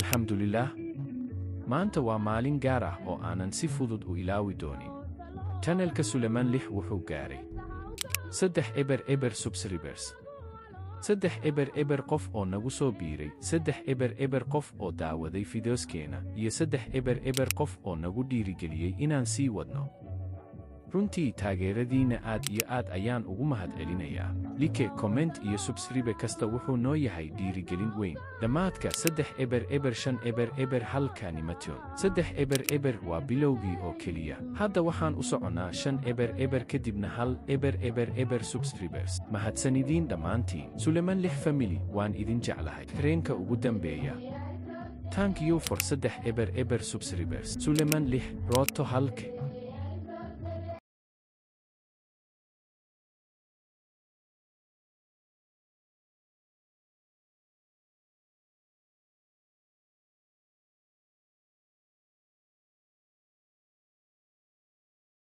alxamdulilaah maanta waa maalin gaar ah oo aanan si fudud u ilaawi doonin. Channelka Suleman Lix wuxuu gaaray 3 subscribers. 3 qof oo nagu soo biiray, 3 qof oo daawaday fiidiyoskeena, iyo 3 qof oo nagu dhiirigeliyey inaan sii wadno. Runtii taageeradiinna aad iyo aad ayaan ugu mahadcelinayaa. Like, comment iyo subscribe kasta wuxuu noo yahay dhiirigelin weyn. Dhammaadka 3 halkanimation. 3 waa bilowgii oo keliya. Hadda waxaan u soconnaa 5 kadibna 1 subscribers. Mahadsanidin dhammaantiin. Suleman Lix Family, waan idin jeclahay. Reenka ugu dambeeya. Thank you for 3 subscribers. Suleman Lix, road to 1K.